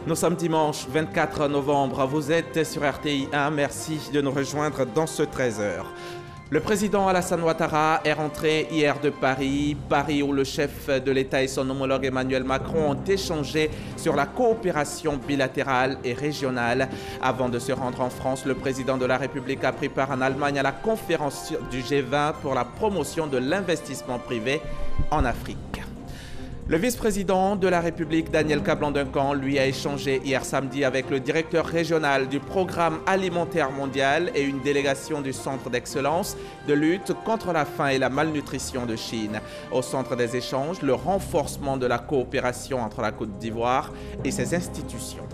Nous sommes dimanche 24 novembre, vous êtes sur RTI 1, merci de nous rejoindre dans ce 13h. Le président Alassane Ouattara est rentré hier de Paris, où le chef de l'État et son homologue Emmanuel Macron ont échangé sur la coopération bilatérale et régionale. Avant de se rendre en France, le président de la République a pris part en Allemagne à la conférence du G20 pour la promotion de l'investissement privé en Afrique. Le vice-président de la République, Daniel Kablan-Duncan, lui a échangé hier samedi avec le directeur régional du Programme alimentaire mondial et une délégation du Centre d'excellence de lutte contre la faim et la malnutrition de Chine. Au centre des échanges, le renforcement de la coopération entre la Côte d'Ivoire et ses institutions.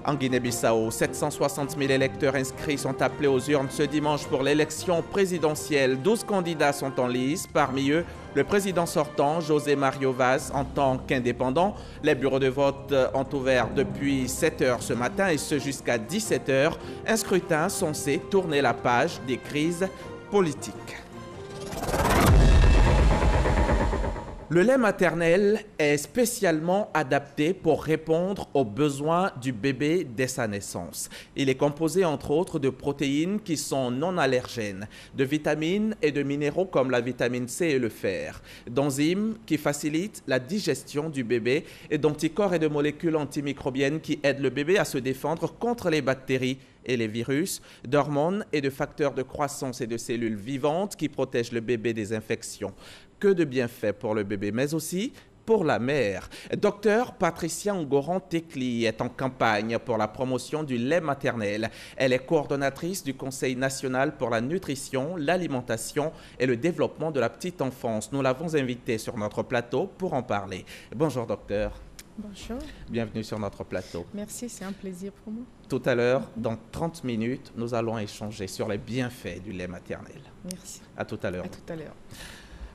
En Guinée-Bissau, 760 000 électeurs inscrits sont appelés aux urnes ce dimanche pour l'élection présidentielle. 12 candidats sont en lice, parmi eux le président sortant, José Mario Vaz, en tant qu'indépendant. Les bureaux de vote ont ouvert depuis 7 h ce matin et ce jusqu'à 17 h. Un scrutin censé tourner la page des crises politiques. Le lait maternel est spécialement adapté pour répondre aux besoins du bébé dès sa naissance. Il est composé entre autres de protéines qui sont non allergènes, de vitamines et de minéraux comme la vitamine C et le fer, d'enzymes qui facilitent la digestion du bébé et d'anticorps et de molécules antimicrobiennes qui aident le bébé à se défendre contre les bactéries et les virus, d'hormones et de facteurs de croissance et de cellules vivantes qui protègent le bébé des infections. Que de bienfaits pour le bébé, mais aussi pour la mère. Docteur Patricia Ngoran-Tekli est en campagne pour la promotion du lait maternel. Elle est coordonnatrice du Conseil national pour la nutrition, l'alimentation et le développement de la petite enfance. Nous l'avons invitée sur notre plateau pour en parler. Bonjour docteur. Bonjour. Bienvenue sur notre plateau. Merci, c'est un plaisir pour moi. Tout à l'heure, dans 30 minutes, nous allons échanger sur les bienfaits du lait maternel. Merci. À tout à l'heure. À tout à l'heure.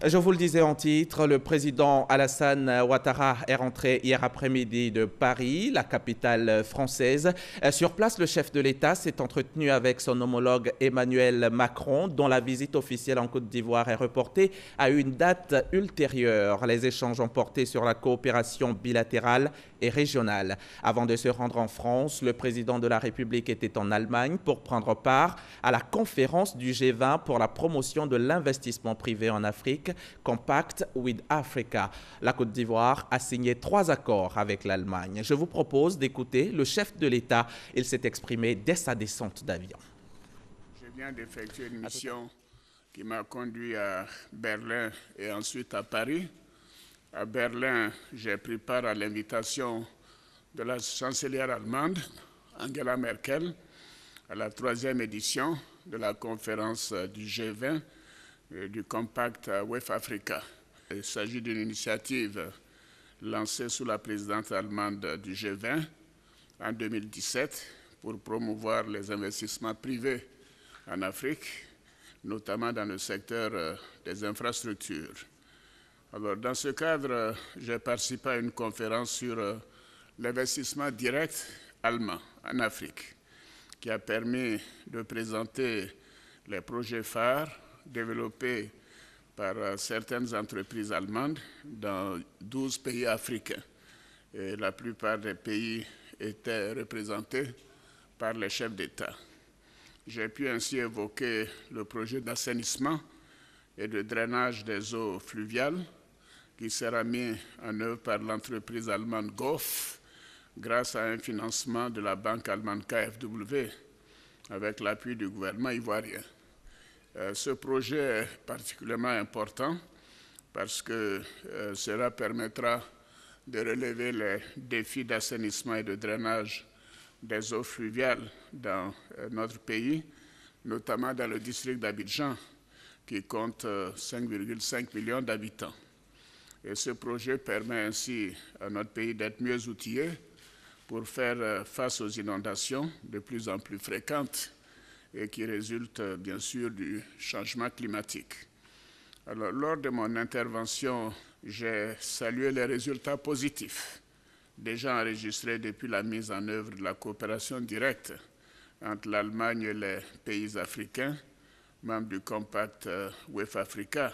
Je vous le disais en titre, le président Alassane Ouattara est rentré hier après-midi de Paris, la capitale française. Sur place, le chef de l'État s'est entretenu avec son homologue Emmanuel Macron, dont la visite officielle en Côte d'Ivoire est reportée à une date ultérieure. Les échanges ont porté sur la coopération bilatérale et régionale. Avant de se rendre en France, le président de la République était en Allemagne pour prendre part à la conférence du G20 pour la promotion de l'investissement privé en Afrique, Compact with Africa. La Côte d'Ivoire a signé 3 accords avec l'Allemagne. Je vous propose d'écouter le chef de l'État. Il s'est exprimé dès sa descente d'avion. Je viens d'effectuer une mission qui m'a conduit à Berlin et ensuite à Paris. À Berlin, j'ai pris part à l'invitation de la chancelière allemande, Angela Merkel, à la 3e édition de la conférence du G20 du Compact with Africa. Il s'agit d'une initiative lancée sous la présidence allemande du G20 en 2017 pour promouvoir les investissements privés en Afrique, notamment dans le secteur des infrastructures. Alors, dans ce cadre, j'ai participé à une conférence sur l'investissement direct allemand en Afrique, qui a permis de présenter les projets phares développés par certaines entreprises allemandes dans 12 pays africains. Et la plupart des pays étaient représentés par les chefs d'État. J'ai pu ainsi évoquer le projet d'assainissement et de drainage des eaux fluviales qui sera mis en œuvre par l'entreprise allemande Goff grâce à un financement de la banque allemande KfW avec l'appui du gouvernement ivoirien. Ce projet est particulièrement important parce que cela permettra de relever les défis d'assainissement et de drainage des eaux fluviales dans notre pays, notamment dans le district d'Abidjan, qui compte 5,5 millions d'habitants. Et ce projet permet ainsi à notre pays d'être mieux outillé pour faire face aux inondations de plus en plus fréquentes et qui résultent bien sûr du changement climatique. Alors, lors de mon intervention, j'ai salué les résultats positifs déjà enregistrés depuis la mise en œuvre de la coopération directe entre l'Allemagne et les pays africains, membres du Compact with Africa,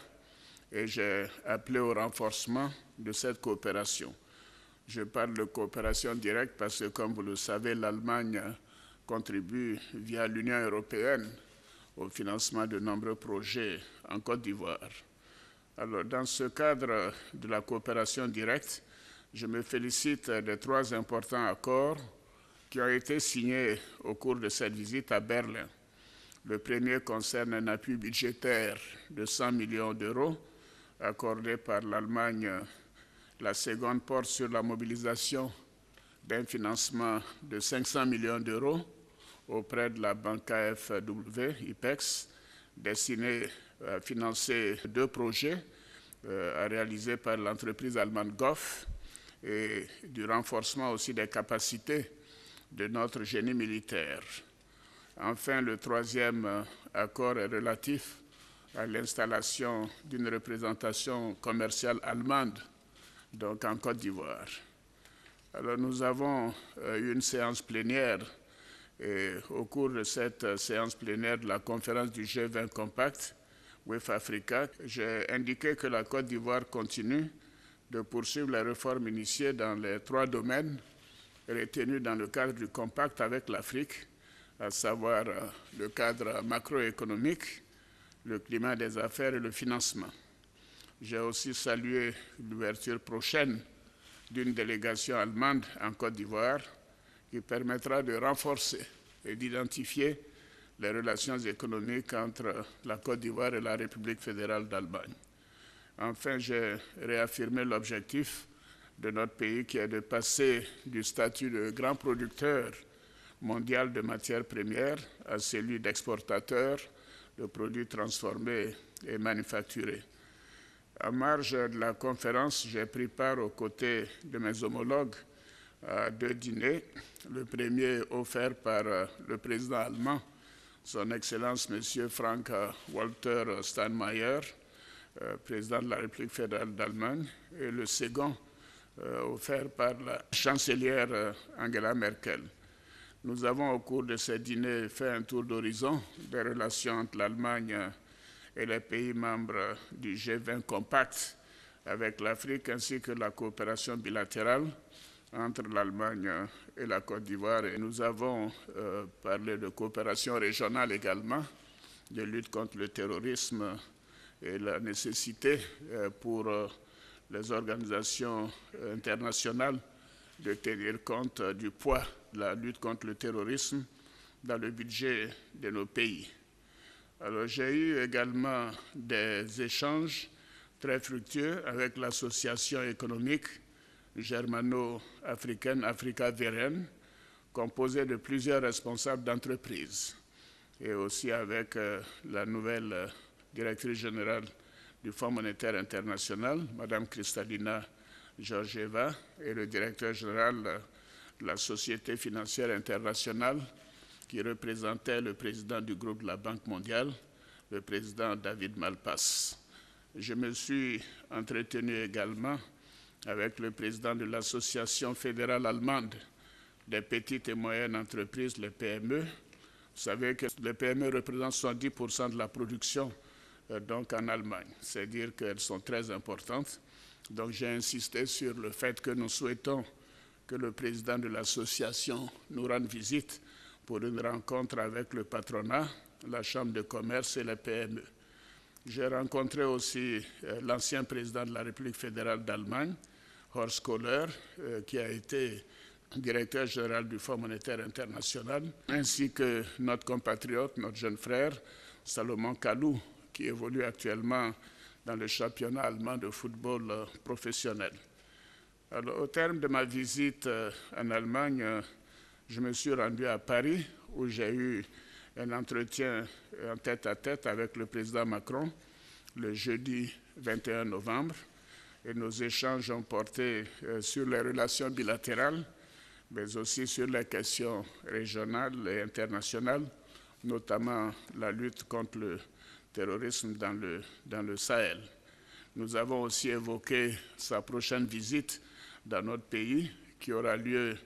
et j'ai appelé au renforcement de cette coopération. Je parle de coopération directe parce que, comme vous le savez, l'Allemagne contribue via l'Union européenne au financement de nombreux projets en Côte d'Ivoire. Alors, dans ce cadre de la coopération directe, je me félicite des 3 importants accords qui ont été signés au cours de cette visite à Berlin. Le premier concerne un appui budgétaire de 100 millions d'euros accordé par l'Allemagne. La seconde porte sur la mobilisation d'un financement de 500 millions d'euros auprès de la banque AFW, IPEX, destiné à financer 2 projets à réaliser par l'entreprise allemande Goff et du renforcement aussi des capacités de notre génie militaire. Enfin, le 3e accord est relatif à l'installation d'une représentation commerciale allemande, donc en Côte d'Ivoire. Alors, nous avons eu une séance plénière et au cours de cette séance plénière de la conférence du G20 Compact, with Africa, j'ai indiqué que la Côte d'Ivoire continue de poursuivre les réformes initiées dans les 3 domaines retenus dans le cadre du Compact avec l'Afrique, à savoir le cadre macroéconomique, le climat des affaires et le financement. J'ai aussi salué l'ouverture prochaine d'une délégation allemande en Côte d'Ivoire qui permettra de renforcer et d'identifier les relations économiques entre la Côte d'Ivoire et la République fédérale d'Allemagne. Enfin, j'ai réaffirmé l'objectif de notre pays qui est de passer du statut de grand producteur mondial de matières premières à celui d'exportateur de produits transformés et manufacturés. En marge de la conférence, j'ai pris part aux côtés de mes homologues à 2 dîners. Le premier offert par le président allemand, son Excellence M. Frank-Walter Steinmeier, président de la République fédérale d'Allemagne, et le second offert par la chancelière Angela Merkel. Nous avons, au cours de ces dîners, fait un tour d'horizon des relations entre l'Allemagne et les pays membres du G20 Compact avec l'Afrique, ainsi que la coopération bilatérale entre l'Allemagne et la Côte d'Ivoire. Et nous avons parlé de coopération régionale également, de lutte contre le terrorisme et la nécessité pour les organisations internationales de tenir compte du poids de la lutte contre le terrorisme dans le budget de nos pays. Alors, j'ai eu également des échanges très fructueux avec l'association économique germano-africaine Africa-Veren, composée de plusieurs responsables d'entreprises, et aussi avec la nouvelle directrice générale du Fonds monétaire international, Mme Kristalina Georgieva, et le directeur général de la Société financière internationale, qui représentait le président du groupe de la Banque mondiale, le président David Malpass. Je me suis entretenu également avec le président de l'Association fédérale allemande des petites et moyennes entreprises, les PME. Vous savez que les PME représentent 70% de la production donc en Allemagne, c'est-à-dire qu'elles sont très importantes. Donc j'ai insisté sur le fait que nous souhaitons que le président de l'association nous rende visite pour une rencontre avec le patronat, la Chambre de commerce et les PME. J'ai rencontré aussi l'ancien président de la République fédérale d'Allemagne, Horst Kohler, qui a été directeur général du Fonds monétaire international, ainsi que notre compatriote, notre jeune frère, Salomon Kalou, qui évolue actuellement dans le championnat allemand de football professionnel. Alors, au terme de ma visite en Allemagne, je me suis rendu à Paris, où j'ai eu un entretien en tête-à-tête avec le président Macron le jeudi 21 novembre. Et nos échanges ont porté sur les relations bilatérales, mais aussi sur les questions régionales et internationales, notamment la lutte contre le terrorisme dans le Sahel. Nous avons aussi évoqué sa prochaine visite dans notre pays, qui aura lieu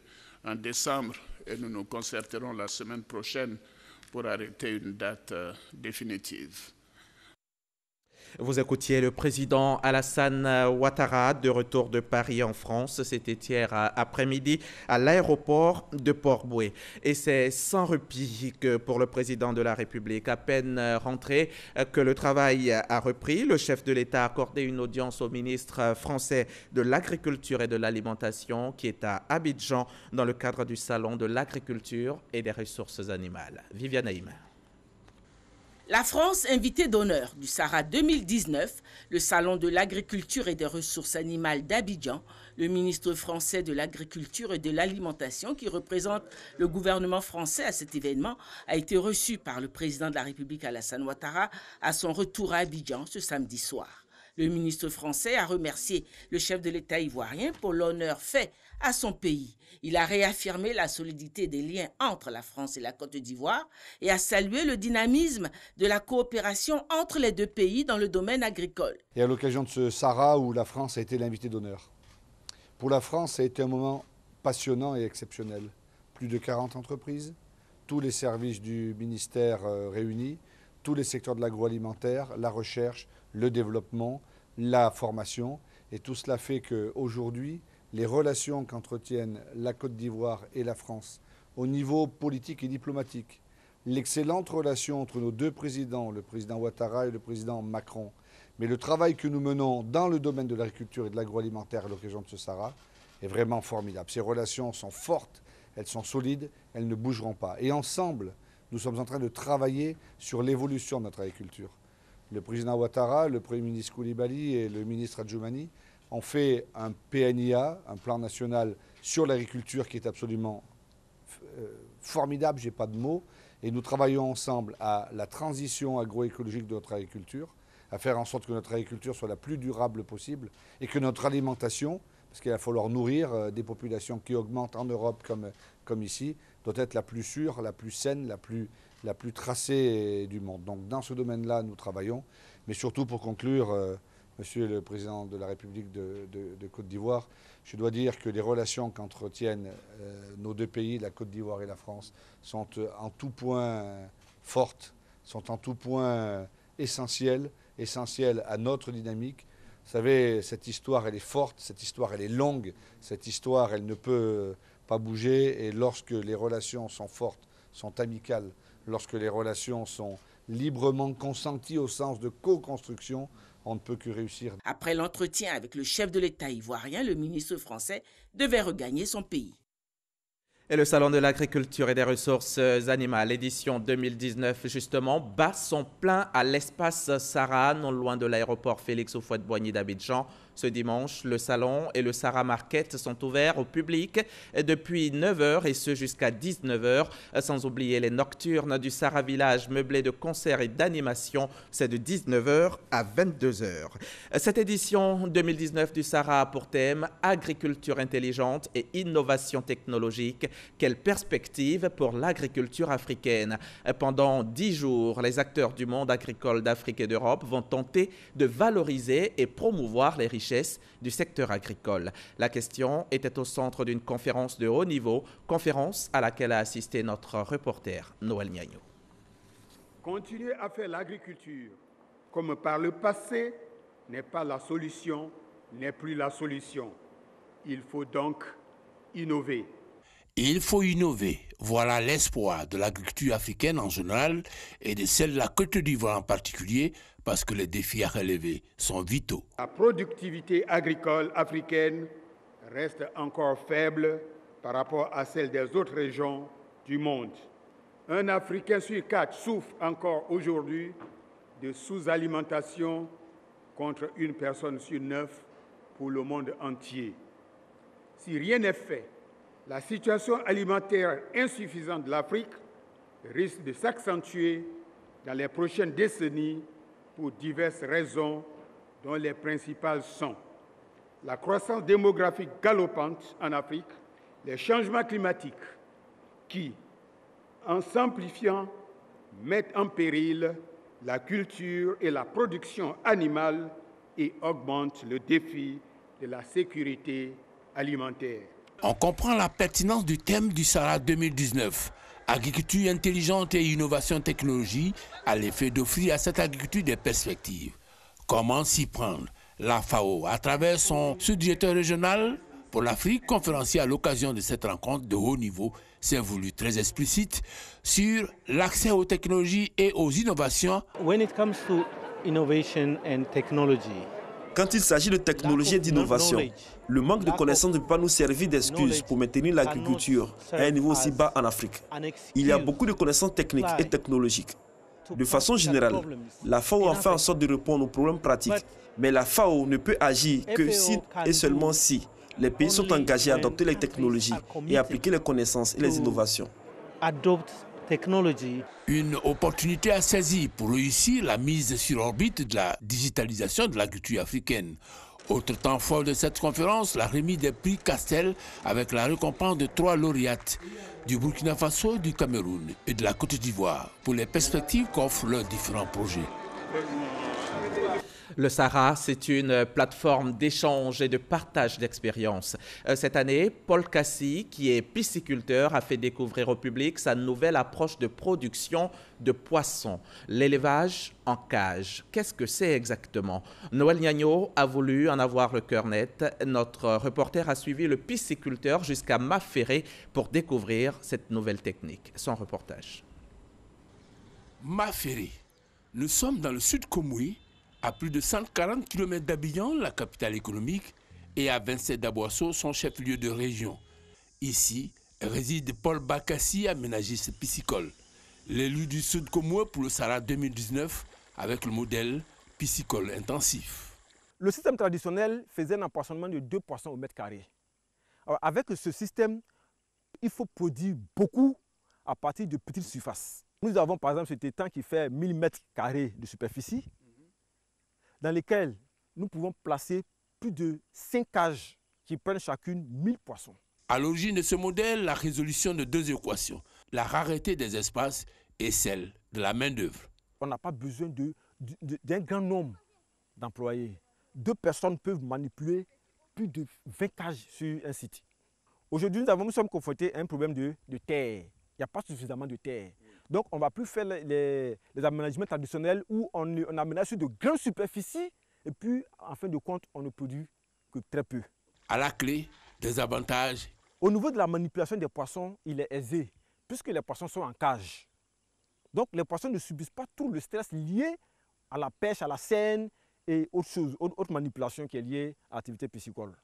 en décembre, et nous nous concerterons la semaine prochaine pour arrêter une date définitive. Vous écoutiez le président Alassane Ouattara de retour de Paris en France. C'était hier après-midi à l'aéroport de Port-Bouët. Et c'est sans répit que pour le président de la République, à peine rentré, que le travail a repris. Le chef de l'État a accordé une audience au ministre français de l'Agriculture et de l'Alimentation qui est à Abidjan dans le cadre du Salon de l'Agriculture et des Ressources animales. Viviane Haïm. La France, invitée d'honneur du Sahara 2019, le Salon de l'Agriculture et des Ressources animales d'Abidjan, le ministre français de l'Agriculture et de l'Alimentation, qui représente le gouvernement français à cet événement, a été reçu par le président de la République Alassane Ouattara à son retour à Abidjan ce samedi soir. Le ministre français a remercié le chef de l'État ivoirien pour l'honneur fait à son pays. Il a réaffirmé la solidité des liens entre la France et la Côte d'Ivoire et a salué le dynamisme de la coopération entre les deux pays dans le domaine agricole. Et à l'occasion de ce Sahara où la France a été l'invité d'honneur. Pour la France, ça a été un moment passionnant et exceptionnel. Plus de 40 entreprises, tous les services du ministère réunis, tous les secteurs de l'agroalimentaire, la recherche, le développement, la formation. Et tout cela fait qu'aujourd'hui, les relations qu'entretiennent la Côte d'Ivoire et la France au niveau politique et diplomatique, l'excellente relation entre nos deux présidents, le président Ouattara et le président Macron, mais le travail que nous menons dans le domaine de l'agriculture et de l'agroalimentaire à l'occasion de ce Sahara est vraiment formidable. Ces relations sont fortes, elles sont solides, elles ne bougeront pas. Et ensemble, nous sommes en train de travailler sur l'évolution de notre agriculture. Le président Ouattara, le Premier ministre Koulibaly et le ministre Adjoumani ont fait un PNIA, un plan national sur l'agriculture qui est absolument formidable, je n'ai pas de mots, et nous travaillons ensemble à la transition agroécologique de notre agriculture, à faire en sorte que notre agriculture soit la plus durable possible et que notre alimentation, parce qu'il va falloir nourrir des populations qui augmentent en Europe comme ici, doit être la plus sûre, la plus saine, la plus tracée du monde. Donc dans ce domaine-là, nous travaillons, mais surtout pour conclure, Monsieur le Président de la République de Côte d'Ivoire, je dois dire que les relations qu'entretiennent nos deux pays, la Côte d'Ivoire et la France, sont en tout point fortes, sont en tout point essentielles à notre dynamique. Vous savez, cette histoire, elle est forte, cette histoire, elle est longue, cette histoire, elle ne peut pas bouger. Et lorsque les relations sont fortes, sont amicales, lorsque les relations sont librement consenties au sens de co-construction, on ne peut que réussir. Après l'entretien avec le chef de l'État ivoirien, le ministre français devait regagner son pays. Et le Salon de l'Agriculture et des Ressources animales, édition 2019, justement, bat son plein à l'espace Sahara, non loin de l'aéroport Félix Houphouët-Boigny d'Abidjan. Ce dimanche, le salon et le Sahara Market sont ouverts au public depuis 9h et ce jusqu'à 19h, sans oublier les nocturnes du Sahara Village meublé de concerts et d'animations. C'est de 19h à 22h. Cette édition 2019 du Sahara a pour thème agriculture intelligente et innovation technologique. Quelle perspective pour l'agriculture africaine? Pendant 10 jours, les acteurs du monde agricole d'Afrique et d'Europe vont tenter de valoriser et promouvoir les richesses du secteur agricole. La question était au centre d'une conférence de haut niveau, conférence à laquelle a assisté notre reporter Noël Niagno. Continuer à faire l'agriculture comme par le passé n'est pas la solution, n'est plus la solution. Il faut donc innover. Il faut innover. Voilà l'espoir de l'agriculture africaine en général et de celle de la Côte d'Ivoire en particulier, parce que les défis à relever sont vitaux. La productivité agricole africaine reste encore faible par rapport à celle des autres régions du monde. Un Africain sur 4 souffre encore aujourd'hui de sous-alimentation contre une personne sur 9 pour le monde entier. Si rien n'est fait, la situation alimentaire insuffisante de l'Afrique risque de s'accentuer dans les prochaines décennies pour diverses raisons, dont les principales sont la croissance démographique galopante en Afrique, les changements climatiques qui, en s'amplifiant, mettent en péril la culture et la production animale et augmentent le défi de la sécurité alimentaire. On comprend la pertinence du thème du Sahara 2019. Agriculture intelligente et innovation technologie a l'effet d'offrir à cette agriculture des perspectives. Comment s'y prendre? La FAO, à travers son sous-directeur régional pour l'Afrique, conférencier à l'occasion de cette rencontre de haut niveau, s'est voulu très explicite sur l'accès aux technologies et aux innovations. Quand il s'agit de technologie et d'innovation, le manque de connaissances ne peut pas nous servir d'excuse pour maintenir l'agriculture à un niveau aussi bas en Afrique. Il y a beaucoup de connaissances techniques et technologiques. De façon générale, la FAO a fait en sorte de répondre aux problèmes pratiques, mais la FAO ne peut agir que si et seulement si les pays sont engagés à adopter les technologies et appliquer les connaissances et les innovations. Une opportunité à saisir pour réussir la mise sur orbite de la digitalisation de l'agriculture africaine. Autre temps fort de cette conférence, la remise des prix Castel avec la récompense de 3 lauréates du Burkina Faso, du Cameroun et de la Côte d'Ivoire pour les perspectives qu'offrent leurs différents projets. Le Sahara, c'est une plateforme d'échange et de partage d'expériences. Cette année, Paul Cassi, qui est pisciculteur, a fait découvrir au public sa nouvelle approche de production de poissons, l'élevage en cage. Qu'est-ce que c'est exactement? Noël Gnagno a voulu en avoir le cœur net. Notre reporter a suivi le pisciculteur jusqu'à Maféré pour découvrir cette nouvelle technique. Son reportage. Maféré. Nous sommes dans le sud Komoui, à plus de 140 km d'Abidjan, la capitale économique, et à 27 d'Aboisseau, son chef-lieu de région. Ici réside Paul Bakassi, aménagiste piscicole, l'élu du Sud Komoui pour le Sahara 2019 avec le modèle piscicole intensif. Le système traditionnel faisait un empoisonnement de 2 poissons au mètre carré. Alors, avec ce système, il faut produire beaucoup à partir de petites surfaces. Nous avons par exemple cet étang qui fait 1000 mètres carrés de superficie, dans lesquels nous pouvons placer plus de 5 cages qui prennent chacune 1000 poissons. À l'origine de ce modèle, la résolution de 2 équations, la rareté des espaces et celle de la main-d'œuvre. On n'a pas besoin d'un grand nombre d'employés. 2 personnes peuvent manipuler plus de 20 cages sur un site. Aujourd'hui, nous sommes confrontés à un problème de terre. Il n'y a pas suffisamment de terre. Donc, on ne va plus faire les aménagements traditionnels où on aménage sur de grandes superficies et puis, en fin de compte, on ne produit que très peu. À la clé, des avantages. Au niveau de la manipulation des poissons, il est aisé puisque les poissons sont en cage. Donc, les poissons ne subissent pas tout le stress lié à la pêche, à la seine et autre manipulation qui est liée à l'activité piscicole.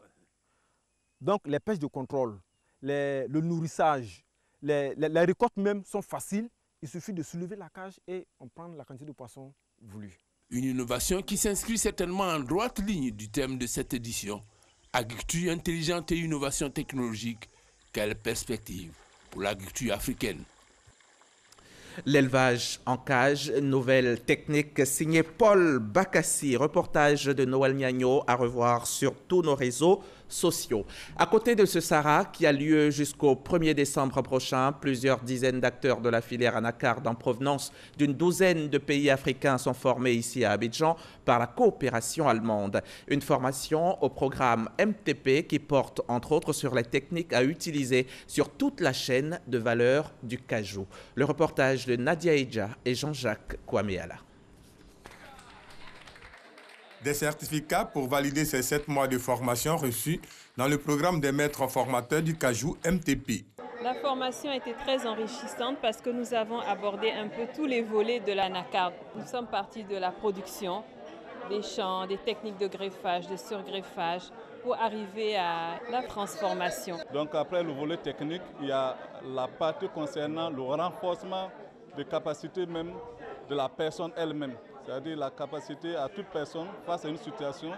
Donc, les pêches de contrôle, le nourrissage, les récoltes même sont faciles. Il suffit de soulever la cage et on prend la quantité de poissons voulue. Une innovation qui s'inscrit certainement en droite ligne du thème de cette édition. Agriculture intelligente et innovation technologique. Quelle perspective pour l'agriculture africaine? L'élevage en cage, nouvelle technique signée Paul Bakassi, reportage de Noël Gnagno à revoir sur tous nos réseaux sociaux. À côté de ce Sahara qui a lieu jusqu'au 1er décembre prochain, plusieurs dizaines d'acteurs de la filière anacarde en provenance d'une douzaine de pays africains sont formés ici à Abidjan par la coopération allemande. Une formation au programme MTP qui porte entre autres sur les techniques à utiliser sur toute la chaîne de valeur du cajou. Le reportage de Nadia Eja et Jean-Jacques Kouaméala. Des certificats pour valider ces 7 mois de formation reçus dans le programme des maîtres formateurs du cajou MTP. La formation a été très enrichissante parce que nous avons abordé un peu tous les volets de l'anacarde. Nous sommes partis de la production, des champs, des techniques de greffage, de surgreffage, pour arriver à la transformation. Donc après le volet technique, il y a la partie concernant le renforcement des capacités même de la personne elle-même. C'est-à-dire la capacité à toute personne, face à une situation,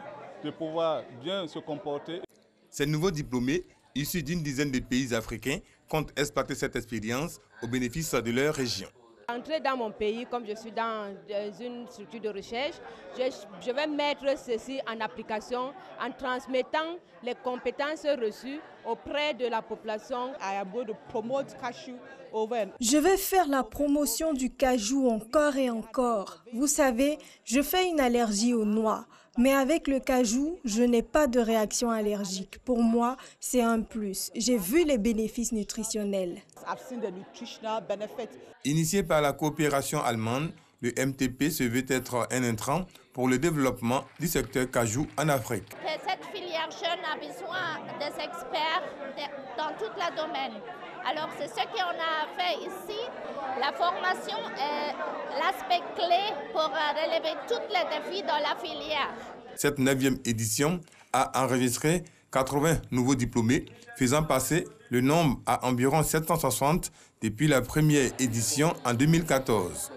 de pouvoir bien se comporter. Ces nouveaux diplômés, issus d'une dizaine de pays africains, comptent exploiter cette expérience au bénéfice de leur région. Entrer dans mon pays, comme je suis dans une structure de recherche, je vais mettre ceci en application en transmettant les compétences reçues auprès de la population. Je vais faire la promotion du cajou encore et encore. Vous savez, je fais une allergie aux noix, mais avec le cajou, je n'ai pas de réaction allergique. Pour moi, c'est un plus. J'ai vu les bénéfices nutritionnels. Initié par la coopération allemande, Le MTP se veut être un intrant pour le développement du secteur cajou en Afrique. Cette filière jeune a besoin des experts dans tout le domaine. Alors c'est ce qu'on a fait ici. La formation est l'aspect clé pour relever tous les défis dans la filière. Cette 9e édition a enregistré 80 nouveaux diplômés, faisant passer le nombre à environ 760 depuis la première édition en 2014.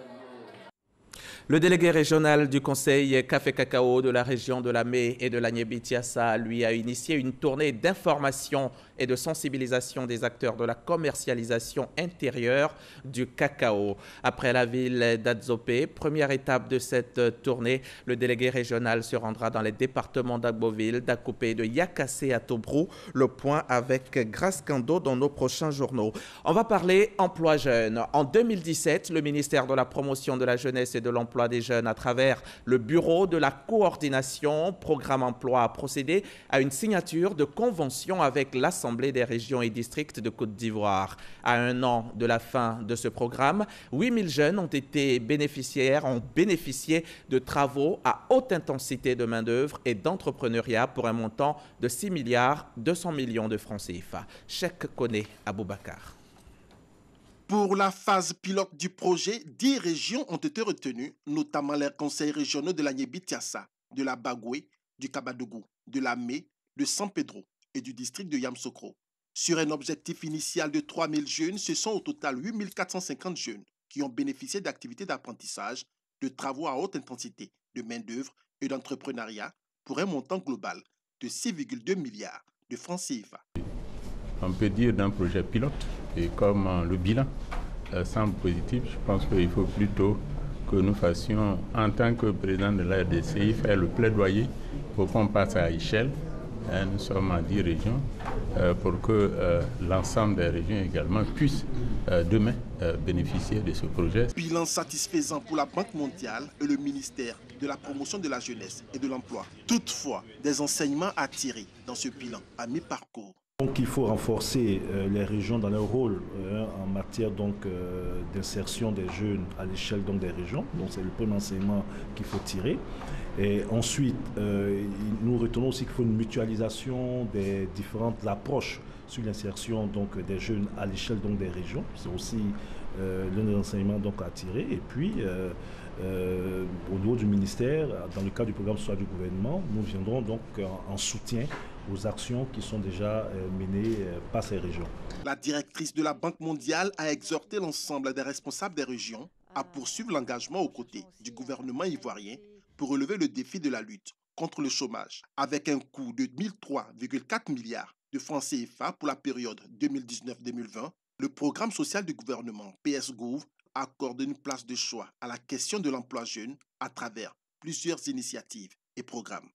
Le délégué régional du Conseil Café-Cacao de la région de Lamé et de l'Agné-Bitiassa, lui, a initié une tournée d'information et de sensibilisation des acteurs de la commercialisation intérieure du cacao. Après la ville d'Adzopé, première étape de cette tournée, le délégué régional se rendra dans les départements d'Agboville, d'Akopé et de Yakassé à Tobrou. Le point avec Grace Kando dans nos prochains journaux. On va parler emploi jeune. En 2017, le ministère de la Promotion de la Jeunesse et de l'Emploi des Jeunes, à travers le Bureau de la coordination Programme Emploi, a procédé à une signature de convention avec l'Assemblée des régions et districts de Côte d'Ivoire. À un an de la fin de ce programme, 8000 jeunes ont bénéficié de travaux à haute intensité de main-d'œuvre et d'entrepreneuriat pour un montant de 6 milliards 200 millions de francs CFA. Cheikh Koné Aboubakar. Pour la phase pilote du projet, 10 régions ont été retenues, notamment les conseils régionaux de l'Agné-Bitiassa, de la Bagoué, du Kabadougou, de la Mé, de San Pedro et du district de Yamoussoukro. Sur un objectif initial de 3000 jeunes, ce sont au total 8450 jeunes qui ont bénéficié d'activités d'apprentissage, de travaux à haute intensité, de main-d'œuvre et d'entrepreneuriat pour un montant global de 6,2 milliards de francs CFA. On peut dire d'un projet pilote, et comme le bilan semble positif, je pense qu'il faut plutôt que nous fassions, en tant que président de la RDCI, faire le plaidoyer pour qu'on passe à échelle. Nous sommes en 10 régions pour que l'ensemble des régions également puissent demain bénéficier de ce projet. Bilan satisfaisant pour la Banque mondiale et le ministère de la Promotion de la Jeunesse et de l'Emploi. Toutefois, des enseignements à tirer dans ce bilan à mi-parcours. Donc il faut renforcer les régions dans leur rôle en matière d'insertion des jeunes à l'échelle des régions. Donc c'est le premier enseignement qu'il faut tirer. Et ensuite, nous retenons aussi qu'il faut une mutualisation des différentes approches sur l'insertion des jeunes à l'échelle des régions. C'est aussi l'un des enseignements à tirer. Et puis, au niveau du ministère, dans le cadre du programme social du gouvernement, nous viendrons en soutien aux actions qui sont déjà menées par ces régions. La directrice de la Banque mondiale a exhorté l'ensemble des responsables des régions à poursuivre l'engagement aux côtés du gouvernement ivoirien pour relever le défi de la lutte contre le chômage, avec un coût de 1003,4 milliards de francs CFA pour la période 2019-2020. Le programme social du gouvernement, PS-Gouv, accorde une place de choix à la question de l'emploi jeune à travers plusieurs initiatives et programmes.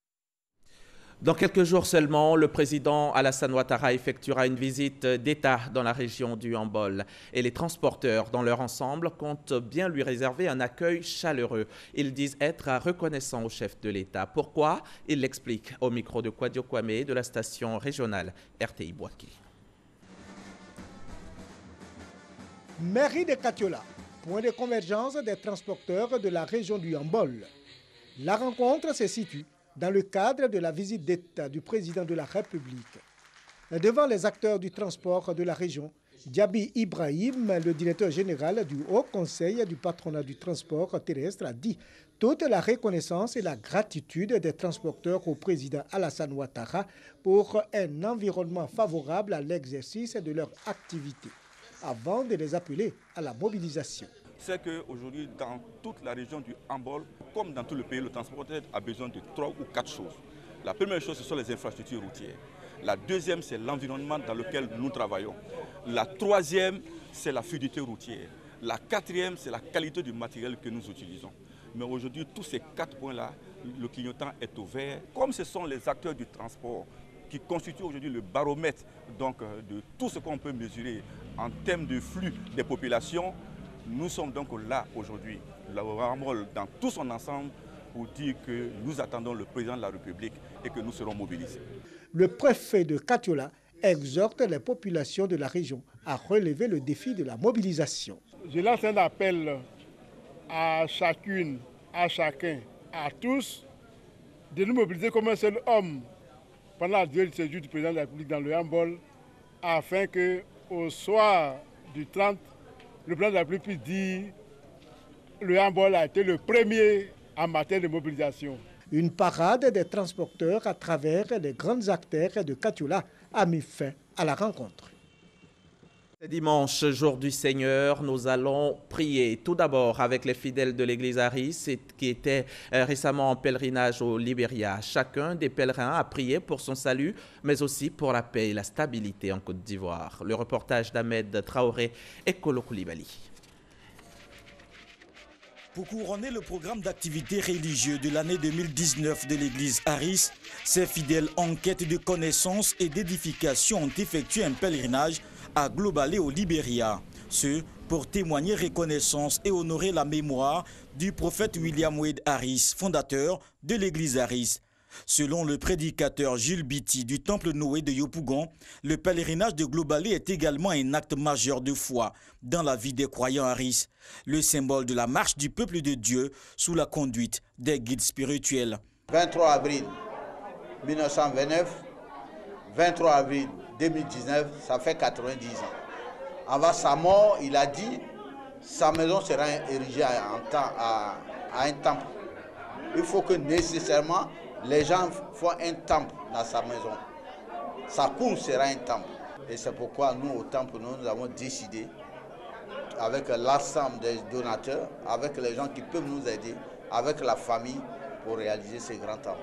Dans quelques jours seulement, le président Alassane Ouattara effectuera une visite d'État dans la région du Hambol. Et les transporteurs, dans leur ensemble, comptent bien lui réserver un accueil chaleureux. Ils disent être reconnaissants au chef de l'État. Pourquoi? Il l'explique au micro de Kwadio Kwame de la station régionale RTI Bouaké. Mairie de Katiola, point de convergence des transporteurs de la région du Hambol. La rencontre se situe dans le cadre de la visite d'État du président de la République. Devant les acteurs du transport de la région, Diaby Ibrahim, le directeur général du Haut Conseil du patronat du transport terrestre, a dit toute la reconnaissance et la gratitude des transporteurs au président Alassane Ouattara pour un environnement favorable à l'exercice de leur activité, avant de les appeler à la mobilisation. C'est qu'aujourd'hui, dans toute la région du Hambol, comme dans tout le pays, le transporteur a besoin de 3 ou 4 choses. La première chose, ce sont les infrastructures routières. La deuxième, c'est l'environnement dans lequel nous travaillons. La troisième, c'est la fluidité routière. La quatrième, c'est la qualité du matériel que nous utilisons. Mais aujourd'hui, tous ces 4 points-là, le clignotant est ouvert. Comme ce sont les acteurs du transport qui constituent aujourd'hui le baromètre de tout ce qu'on peut mesurer en termes de flux des populations, nous sommes donc là aujourd'hui, le Hambol dans tout son ensemble, pour dire que nous attendons le président de la République et que nous serons mobilisés. Le préfet de Katiola exhorte les populations de la région à relever le défi de la mobilisation. Je lance un appel à chacune, à chacun, à tous, de nous mobiliser comme un seul homme pendant la durée du séjour du président de la République dans le handball, afin qu'au soir du 30, le président de la République puisse dire que le handball a été le premier en matière de mobilisation. Une parade des transporteurs à travers les grandes artères de Kathiola a mis fin à la rencontre. Dimanche, jour du Seigneur, nous allons prier tout d'abord avec les fidèles de l'église Aris qui étaient récemment en pèlerinage au Libéria. Chacun des pèlerins a prié pour son salut, mais aussi pour la paix et la stabilité en Côte d'Ivoire. Le reportage d'Ahmed Traoré et Kolo Koulibaly. Pour couronner le programme d'activités religieuses de l'année 2019 de l'église Aris, ces fidèles en quête de connaissances et d'édification ont effectué un pèlerinage à Globalé au Libéria. Ce pour témoigner reconnaissance et honorer la mémoire du prophète William Wade Harris, fondateur de l'église Aris. Selon le prédicateur Jules Biti du temple Noé de Yopougon, le pèlerinage de Globalé est également un acte majeur de foi dans la vie des croyants Aris, le symbole de la marche du peuple de Dieu sous la conduite des guides spirituels. 23 avril 1929, 23 avril 2019, ça fait 90 ans. Avant sa mort, il a dit sa maison sera érigée à un temple. Il faut que nécessairement les gens font un temple dans sa maison. Sa cour sera un temple. Et c'est pourquoi nous, au temple, nous avons décidé, avec l'ensemble des donateurs, avec les gens qui peuvent nous aider, avec la famille, pour réaliser ces grands temples.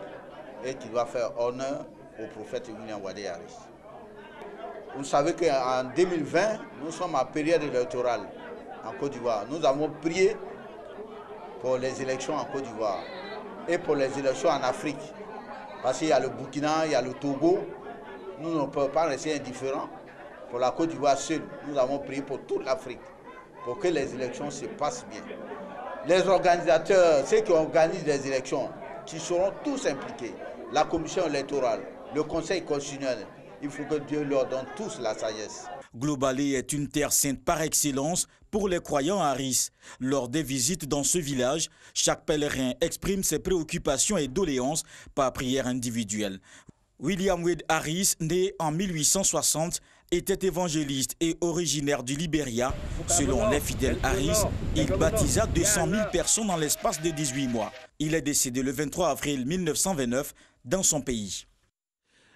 Et qui doit faire honneur au prophète William Wade Harris. Vous savez qu'en 2020, nous sommes en période électorale en Côte d'Ivoire. Nous avons prié pour les élections en Côte d'Ivoire et pour les élections en Afrique. Parce qu'il y a le Burkina, il y a le Togo. Nous ne pouvons pas rester indifférents. Pour la Côte d'Ivoire seule, nous avons prié pour toute l'Afrique, pour que les élections se passent bien. Les organisateurs, ceux qui organisent les élections, qui seront tous impliqués, la commission électorale, le conseil constitutionnel, il faut que Dieu leur donne tous la sagesse. Globalé est une terre sainte par excellence pour les croyants Harris. Lors des visites dans ce village, chaque pèlerin exprime ses préoccupations et doléances par prière individuelle. William Wade Harris, né en 1860, était évangéliste et originaire du Libéria. Selon les fidèles Harris, il baptisa 200 000 personnes dans l'espace de 18 mois. Il est décédé le 23 avril 1929 dans son pays.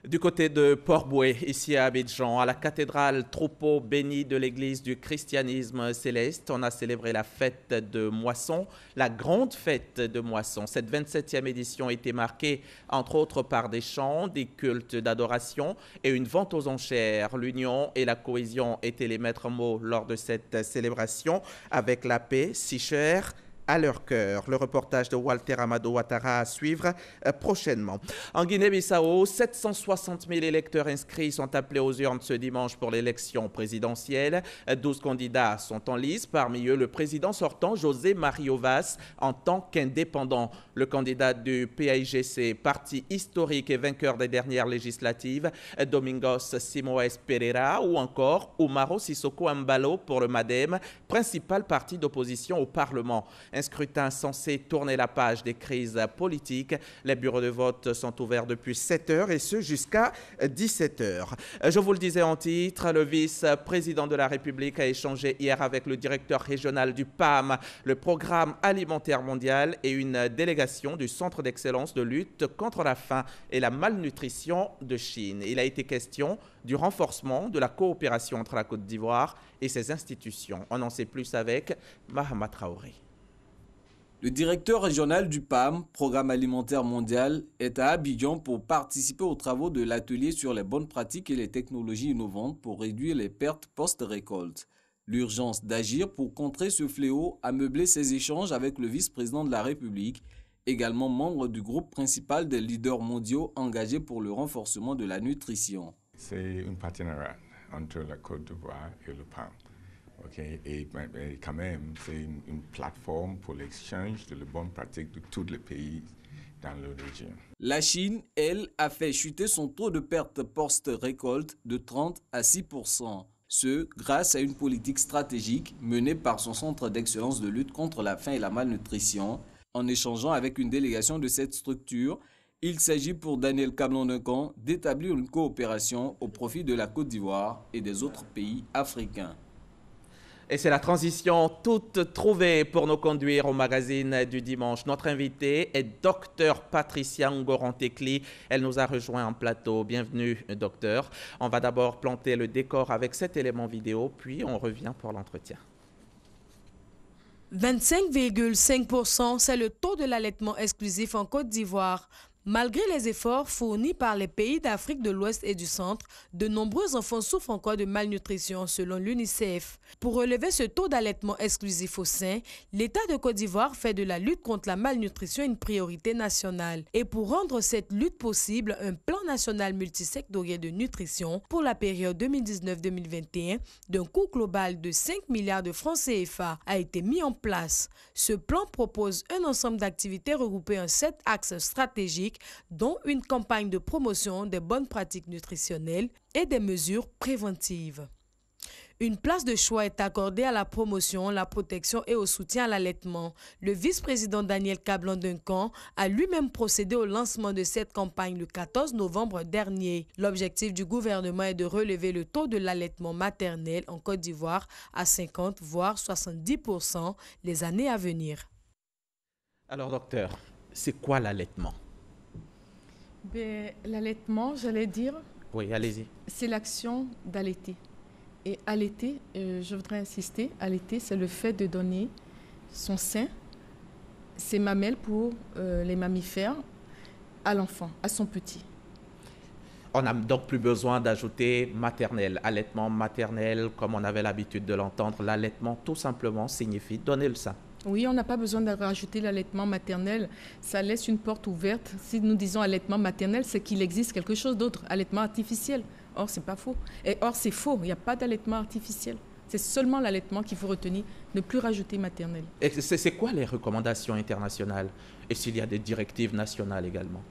Du côté de Port-Boué, ici à Abidjan, à la cathédrale Troupeau béni de l'église du christianisme céleste, on a célébré la fête de Moisson, la grande fête de Moisson. Cette 27e édition a été marquée entre autres par des chants, des cultes d'adoration et une vente aux enchères. L'union et la cohésion étaient les maîtres mots lors de cette célébration, avec la paix si chère à leur cœur. Le reportage de Walter Amado Ouattara à suivre prochainement. En Guinée-Bissau, 760 000 électeurs inscrits sont appelés aux urnes ce dimanche pour l'élection présidentielle. 12 candidats sont en lice, parmi eux le président sortant José Mario Vaz en tant qu'indépendant. Le candidat du PAIGC, parti historique et vainqueur des dernières législatives, Domingos Simoes Pereira, ou encore Umaro Sissoko Ambalo pour le MADEM, principal parti d'opposition au Parlement. Un scrutin censé tourner la page des crises politiques. Les bureaux de vote sont ouverts depuis 7 h et ce jusqu'à 17 h. Je vous le disais en titre, le vice-président de la République a échangé hier avec le directeur régional du PAM, le Programme alimentaire mondial, et une délégation du Centre d'excellence de lutte contre la faim et la malnutrition de Chine. Il a été question du renforcement de la coopération entre la Côte d'Ivoire et ses institutions. On en sait plus avec Mahama Traoré. Le directeur régional du PAM, Programme alimentaire mondial, est à Abidjan pour participer aux travaux de l'atelier sur les bonnes pratiques et les technologies innovantes pour réduire les pertes post-récolte. L'urgence d'agir pour contrer ce fléau a meublé ses échanges avec le vice-président de la République, également membre du groupe principal des leaders mondiaux engagés pour le renforcement de la nutrition. C'est un partenariat entre la Côte d'Ivoire et le PAM. Okay. Et quand même, c'est une plateforme pour l'échange de bonnes pratiques de tous les pays dans la région. La Chine, elle, a fait chuter son taux de perte post-récolte de 30 à 6%. Ce, grâce à une politique stratégique menée par son Centre d'excellence de lutte contre la faim et la malnutrition. En échangeant avec une délégation de cette structure, il s'agit pour Daniel Cablon-Duncan d'établir une coopération au profit de la Côte d'Ivoire et des autres pays africains. Et c'est la transition toute trouvée pour nous conduire au magazine du dimanche. Notre invitée est Dr Patricia Ngoron-Tekli. Elle nous a rejoint en plateau. Bienvenue, docteur. On va d'abord planter le décor avec cet élément vidéo, puis on revient pour l'entretien. 25,5%, c'est le taux de l'allaitement exclusif en Côte d'Ivoire. Malgré les efforts fournis par les pays d'Afrique de l'Ouest et du Centre, de nombreux enfants souffrent encore de malnutrition selon l'UNICEF. Pour relever ce taux d'allaitement exclusif au sein, l'État de Côte d'Ivoire fait de la lutte contre la malnutrition une priorité nationale. Et pour rendre cette lutte possible, un plan national multisectoriel de nutrition pour la période 2019-2021 d'un coût global de 5 milliards de francs CFA a été mis en place. Ce plan propose un ensemble d'activités regroupées en 7 axes stratégiques, dont une campagne de promotion des bonnes pratiques nutritionnelles et des mesures préventives. Une place de choix est accordée à la promotion, la protection et au soutien à l'allaitement. Le vice-président Daniel Cablon-Duncan a lui-même procédé au lancement de cette campagne le 14 novembre dernier. L'objectif du gouvernement est de relever le taux de l'allaitement maternel en Côte d'Ivoire à 50 voire 70% les années à venir. Alors docteur, c'est quoi l'allaitement? L'allaitement, j'allais dire, oui, allez-y. C'est l'action d'allaiter. Et allaiter, je voudrais insister, allaiter, c'est le fait de donner son sein, ses mamelles pour les mammifères, à l'enfant, à son petit. On n'a donc plus besoin d'ajouter maternel, allaitement maternel, comme on avait l'habitude de l'entendre. L'allaitement, tout simplement, signifie donner le sein. Oui, on n'a pas besoin de rajouter l'allaitement maternel. Ça laisse une porte ouverte. Si nous disons allaitement maternel, c'est qu'il existe quelque chose d'autre, allaitement artificiel. Or, c'est pas faux. Et or, c'est faux. Il n'y a pas d'allaitement artificiel. C'est seulement l'allaitement qu'il faut retenir, ne plus rajouter maternel. Et c'est quoi les recommandations internationales? Et s'il y a des directives nationales également?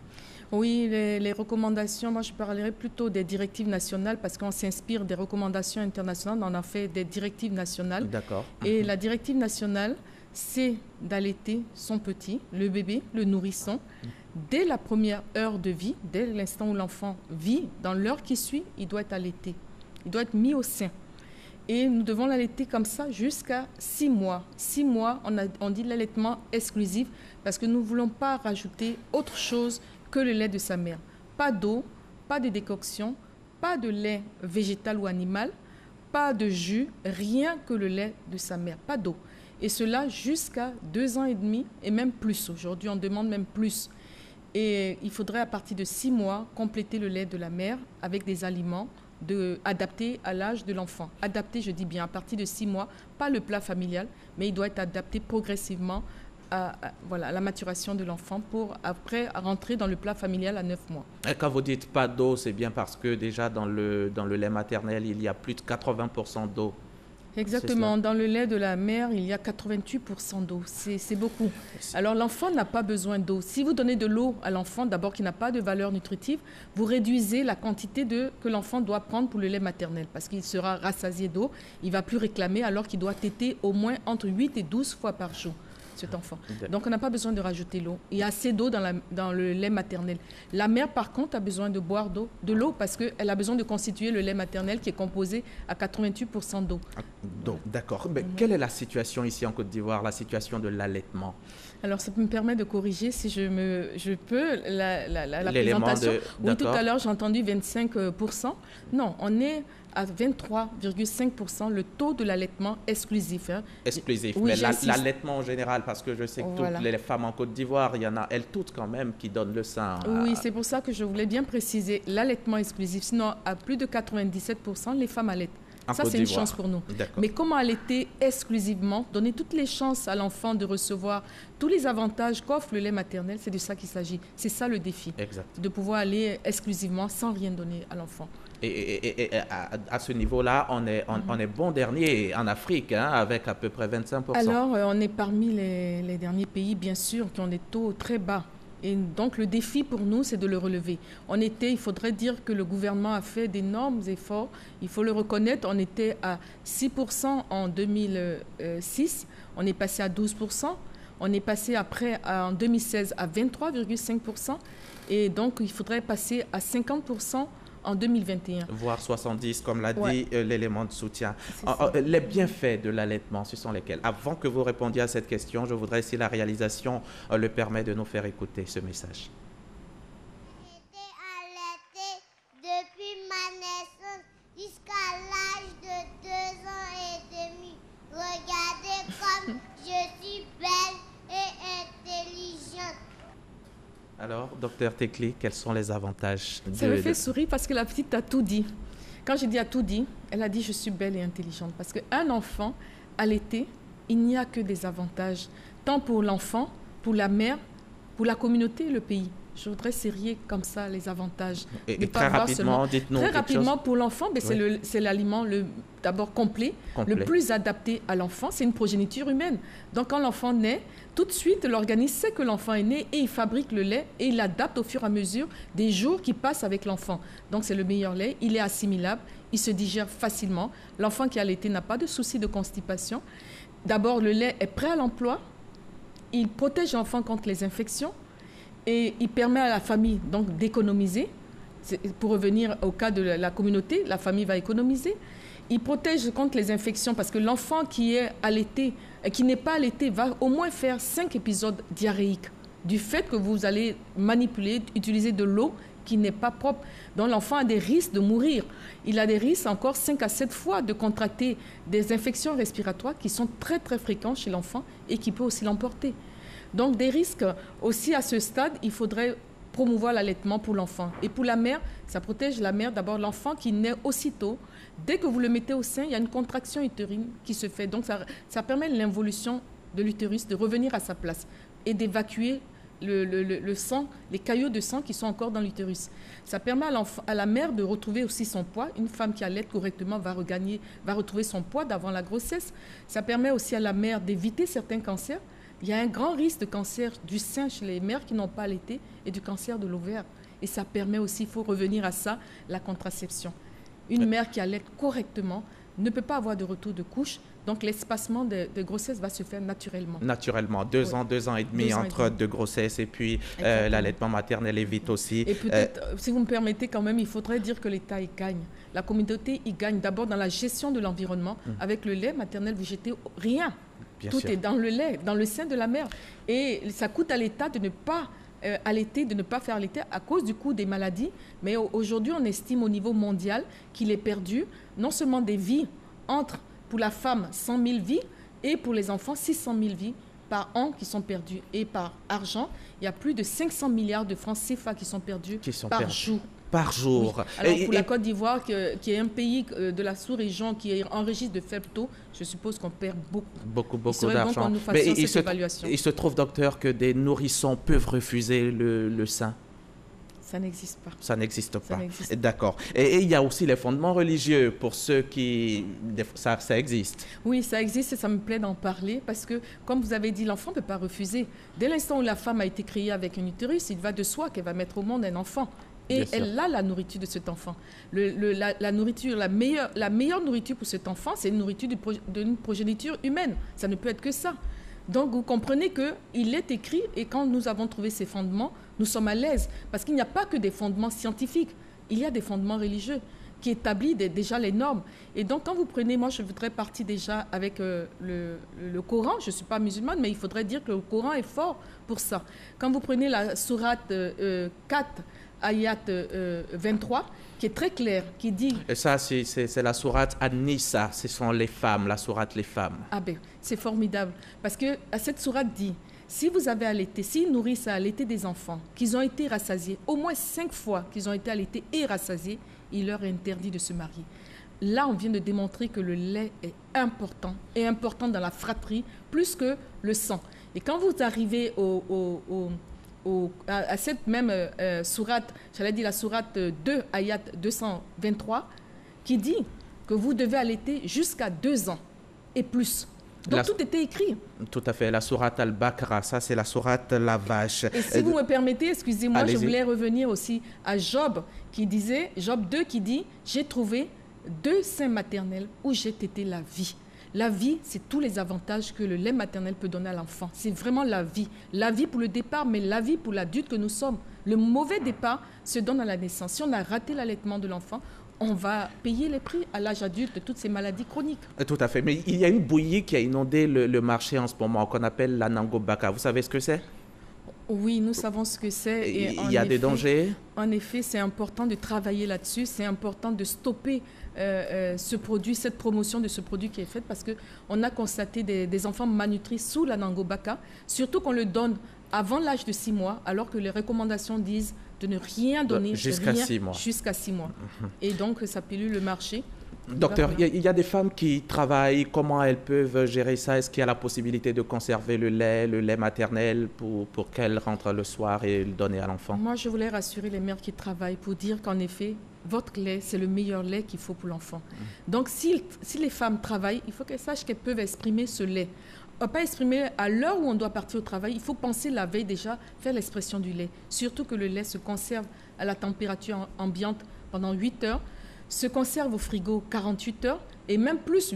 Oui, les recommandations, moi je parlerai plutôt des directives nationales parce qu'on s'inspire des recommandations internationales, on en fait des directives nationales. D'accord. Et la directive nationale, c'est d'allaiter son petit, le bébé, le nourrisson, dès la première heure de vie, dès l'instant où l'enfant vit, dans l'heure qui suit, il doit être allaité. Il doit être mis au sein. Et nous devons l'allaiter comme ça jusqu'à 6 mois. 6 mois, on dit l'allaitement exclusif parce que nous ne voulons pas rajouter autre chose que le lait de sa mère. Pas d'eau, pas de décoction, pas de lait végétal ou animal, pas de jus, rien que le lait de sa mère, pas d'eau. Et cela jusqu'à 2 ans et demi et même plus. Aujourd'hui, on demande même plus. Et il faudrait à partir de 6 mois compléter le lait de la mère avec des aliments adaptés à l'âge de l'enfant. Adapté, je dis bien, à partir de 6 mois, pas le plat familial, mais il doit être adapté progressivement à la maturation de l'enfant pour après rentrer dans le plat familial à 9 mois. Et quand vous dites pas d'eau, c'est bien parce que déjà dans le lait maternel, il y a plus de 80% d'eau. Exactement. Dans le lait de la mère, il y a 88% d'eau. C'est beaucoup. Alors, l'enfant n'a pas besoin d'eau. Si vous donnez de l'eau à l'enfant, d'abord qui n'a pas de valeur nutritive, vous réduisez la quantité que l'enfant doit prendre pour le lait maternel parce qu'il sera rassasié d'eau. Il ne va plus réclamer alors qu'il doit téter au moins entre 8 et 12 fois par jour, cet enfant. Donc, on n'a pas besoin de rajouter l'eau. Il y a assez d'eau dans le lait maternel. La mère, par contre, a besoin de boire de l'eau parce qu'elle a besoin de constituer le lait maternel qui est composé à 88% d'eau. D'accord. Mais quelle est la situation ici en Côte d'Ivoire, la situation de l'allaitement? Alors, ça me permet de corriger, si je peux, la présentation. Oui, tout à l'heure, j'ai entendu 25%. Non, on est à 23,5% le taux de l'allaitement exclusif. Hein. Exclusif, oui, mais l'allaitement en général, parce que je sais que toutes les femmes en Côte d'Ivoire, il y en a elles toutes quand même qui donnent le sein. Oui, c'est pour ça que je voulais bien préciser l'allaitement exclusif. Sinon, à plus de 97%, les femmes allaitent. Ça, c'est une chance pour nous. Mais comment allaiter exclusivement, donner toutes les chances à l'enfant de recevoir tous les avantages qu'offre le lait maternel, c'est de ça qu'il s'agit. C'est ça le défi. Exact. De pouvoir aller exclusivement sans rien donner à l'enfant. Et à ce niveau-là, on est bon dernier en Afrique, hein, avec à peu près 25%. Alors, on est parmi les derniers pays, bien sûr, qui ont des taux très bas. Et donc le défi pour nous, c'est de le relever. Il faudrait dire que le gouvernement a fait d'énormes efforts. Il faut le reconnaître, on était à 6% en 2006, on est passé à 12%, on est passé après en 2016 à 23,5%, et donc il faudrait passer à 50% en 2021. Voire 70, comme l'a dit l'élément de soutien. Les bienfaits de l'allaitement, ce sont lesquels? Avant que vous répondiez à cette question, je voudrais, si la réalisation le permet, de nous faire écouter ce message. J'ai été allaitée depuis ma naissance jusqu'à l'âge de 2 ans et demi. Regardez comme je suis belle et intelligente. Alors, docteur Tekli, quels sont les avantages Ça me fait sourire parce que la petite a tout dit. Quand je dis a tout dit, elle a dit je suis belle et intelligente. Parce qu'un enfant allaité, il n'y a que des avantages, tant pour l'enfant, pour la mère, pour la communauté et le pays. Je voudrais serrer comme ça les avantages. Et très rapidement, dites-nous très rapidement, pour l'enfant, oui. c'est l'aliment d'abord complet, le plus adapté à l'enfant. C'est une progéniture humaine. Donc quand l'enfant naît, tout de suite, l'organisme sait que l'enfant est né et il fabrique le lait et il l'adapte au fur et à mesure des jours qui passent avec l'enfant. Donc c'est le meilleur lait, il est assimilable, il se digère facilement. L'enfant qui a allaité n'a pas de souci de constipation. D'abord, le lait est prêt à l'emploi. Il protège l'enfant contre les infections. Et il permet à la famille donc d'économiser. Pour revenir au cas de la communauté, la famille va économiser. Il protège contre les infections parce que l'enfant qui est allaité, qui n'est pas allaité, va au moins faire 5 épisodes diarrhéiques du fait que vous allez manipuler, utiliser de l'eau qui n'est pas propre. Donc l'enfant a des risques de mourir. Il a des risques encore 5 à 7 fois de contracter des infections respiratoires qui sont très très fréquentes chez l'enfant et qui peuvent aussi l'emporter. Donc des risques aussi à ce stade, il faudrait promouvoir l'allaitement pour l'enfant. Et pour la mère, ça protège la mère, d'abord l'enfant qui naît aussitôt. Dès que vous le mettez au sein, il y a une contraction utérine qui se fait. Donc ça permet l'involution de l'utérus de revenir à sa place et d'évacuer le sang, les caillots de sang qui sont encore dans l'utérus. Ça permet à la mère de retrouver aussi son poids. Une femme qui allaite correctement va retrouver son poids d'avant la grossesse. Ça permet aussi à la mère d'éviter certains cancers. Il y a un grand risque de cancer du sein chez les mères qui n'ont pas allaité et du cancer de l'ovaire. Et ça permet aussi, il faut revenir à ça, la contraception. Une mère qui allaite correctement ne peut pas avoir de retour de couche. Donc l'espacement de grossesse va se faire naturellement. Naturellement, 2 ans, 2 ans et demi entre 2 grossesses et puis l'allaitement maternel est vite aussi. Et peut-être, si vous me permettez quand même, il faudrait dire que l'État y gagne. La communauté y gagne d'abord dans la gestion de l'environnement. Avec le lait maternel, vous jetez rien. Tout est dans le lait, dans le sein de la mère. Et ça coûte à l'État de ne pas allaiter, de ne pas faire allaiter à cause du coût des maladies. Mais aujourd'hui, on estime au niveau mondial qu'il est perdu non seulement des vies pour la femme, 100 000 vies, et pour les enfants, 600 000 vies par an qui sont perdues. Et par argent, il y a plus de 500 milliards de francs CFA qui sont perdus par jour. Par jour. Oui. Alors pour la Côte d'Ivoire, qui est un pays de la sous-région qui est en registre de faible taux, je suppose qu'on perd beaucoup d'argent. Mais il se trouve, docteur, que des nourrissons peuvent refuser le sein. Ça n'existe pas. Ça n'existe pas. D'accord. Et il y a aussi les fondements religieux pour ceux qui... Ça existe. Oui, ça existe et ça me plaît d'en parler parce que, comme vous avez dit, l'enfant ne peut pas refuser. Dès l'instant où la femme a été créée avec un utérus, il va de soi qu'elle va mettre au monde un enfant. Et elle a la nourriture de cet enfant. La nourriture, la meilleure nourriture pour cet enfant, c'est une nourriture d'une progéniture humaine. Ça ne peut être que ça. Donc, vous comprenez qu'il est écrit, et quand nous avons trouvé ces fondements, nous sommes à l'aise. Parce qu'il n'y a pas que des fondements scientifiques. Il y a des fondements religieux qui établissent déjà les normes. Et donc, quand vous prenez, moi, je voudrais partir déjà avec le Coran. Je ne suis pas musulmane, mais il faudrait dire que le Coran est fort pour ça. Quand vous prenez la sourate 4, ayat 23, qui est très clair, qui dit... Et ça, c'est la sourate An-Nisa, ce sont les femmes, la sourate les femmes. Ah ben, c'est formidable, parce que cette sourate dit, si vous avez allaité, si une nourrice a allaité des enfants, qu'ils ont été rassasiés, au moins 5 fois qu'ils ont été allaités et rassasiés, il leur est interdit de se marier. Là, on vient de démontrer que le lait est important, et important dans la fratrie, plus que le sang. Et quand vous arrivez à cette même sourate, j'allais dire la sourate 2, ayat 223, qui dit que vous devez allaiter jusqu'à 2 ans et plus. Donc tout était écrit. Tout à fait, la sourate Al-Baqarah, ça c'est la sourate la vache. Et si vous me permettez, excusez-moi, je voulais revenir aussi à Job, Job 2 qui dit « J'ai trouvé 2 seins maternels où j'ai tété la vie ». La vie, c'est tous les avantages que le lait maternel peut donner à l'enfant. C'est vraiment la vie. La vie pour le départ, mais la vie pour l'adulte que nous sommes. Le mauvais départ se donne à la naissance. Si on a raté l'allaitement de l'enfant, on va payer les prix à l'âge adulte de toutes ces maladies chroniques. Tout à fait. Mais il y a une bouillie qui a inondé le marché en ce moment, qu'on appelle la Nango Baka. Vous savez ce que c'est? Oui, nous savons ce que c'est. Il y a des dangers? En effet, c'est important de travailler là-dessus. C'est important de stopper ce produit, cette promotion de ce produit qui est faite, parce qu'on a constaté des enfants malnutris sous la Nango Baka, surtout qu'on le donne avant l'âge de 6 mois, alors que les recommandations disent de ne rien donner jusqu'à 6 mois. Jusqu'à 6 mois. Et donc, ça pollue le marché. Docteur, il y a des femmes qui travaillent. Comment elles peuvent gérer ça? Est-ce qu'il y a la possibilité de conserver le lait maternel pour qu'elles rentrent le soir et le donner à l'enfant? Moi, je voulais rassurer les mères qui travaillent pour dire qu'en effet, votre lait, c'est le meilleur lait qu'il faut pour l'enfant. Donc, si les femmes travaillent, il faut qu'elles sachent qu'elles peuvent exprimer ce lait. Pas exprimer à l'heure où on doit partir au travail, il faut penser la veille déjà, faire l'expression du lait. Surtout que le lait se conserve à la température ambiante pendant 8 heures, se conserve au frigo 48 heures et même plus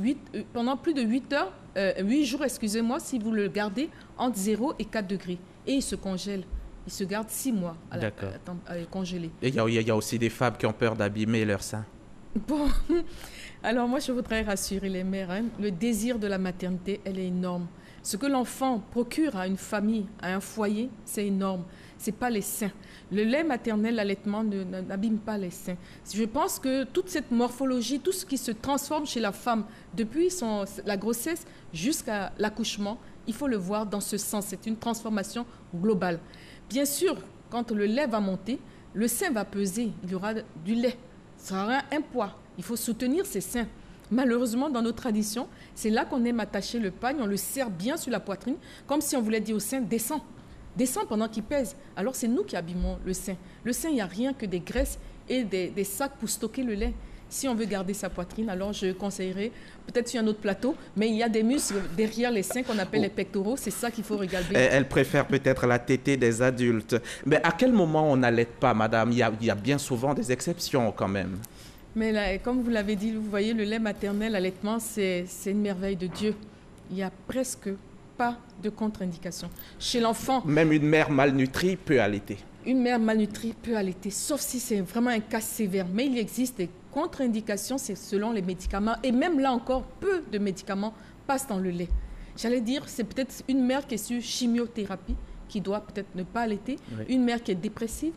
pendant plus de 8 jours, excusez-moi, si vous le gardez entre 0 et 4 degrés. Et il se congèle. Il se garde 6 mois à congelé. Et il y a aussi des femmes qui ont peur d'abîmer leur sein. Bon, alors moi je voudrais rassurer les mères. Le désir de la maternité, elle est énorme. Ce que l'enfant procure à une famille, à un foyer, c'est énorme. Ce n'est pas les seins. Le lait maternel, l'allaitement n'abîme pas les seins. Je pense que toute cette morphologie, tout ce qui se transforme chez la femme depuis la grossesse jusqu'à l'accouchement, il faut le voir dans ce sens. C'est une transformation globale. Bien sûr, quand le lait va monter, le sein va peser. Il y aura du lait. Ça aura un poids. Il faut soutenir ces seins. Malheureusement, dans nos traditions, c'est là qu'on aime attacher le pagne. On le serre bien sur la poitrine, comme si on voulait dire au sein, descends. Descends pendant qu'il pèse. Alors, c'est nous qui abîmons le sein. Le sein, il n'y a rien que des graisses et des sacs pour stocker le lait. Si on veut garder sa poitrine, alors je conseillerais, peut-être sur un autre plateau, mais il y a des muscles derrière les seins qu'on appelle les pectoraux. C'est ça qu'il faut regarder. Elle préfère peut-être la tétée des adultes. Mais à quel moment on n'allait pas, madame? Il y a bien souvent des exceptions quand même. Mais là, comme vous l'avez dit, vous voyez, le lait maternel, l'allaitement, c'est une merveille de Dieu. Il n'y a presque pas de contre-indication. Chez l'enfant... Même une mère malnutrie peut allaiter. Une mère malnutrie peut allaiter, sauf si c'est vraiment un cas sévère. Mais il existe des contre-indications, c'est selon les médicaments. Et même là encore, peu de médicaments passent dans le lait. J'allais dire, c'est peut-être une mère qui est sur chimiothérapie, qui doit peut-être ne pas allaiter. Oui. Une mère qui est dépressive.